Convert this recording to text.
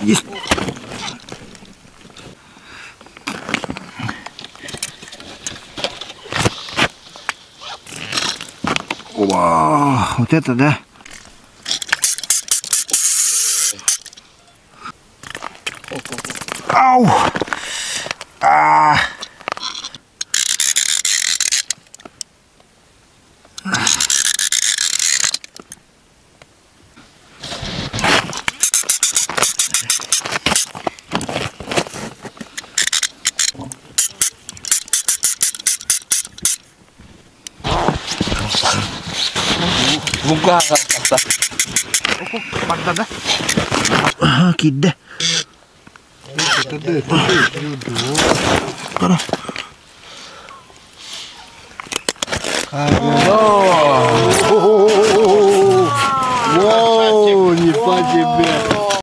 Есть. О, вот это да. Ау! Buka kata. Pada dah. Kida. Wow, не по тебе.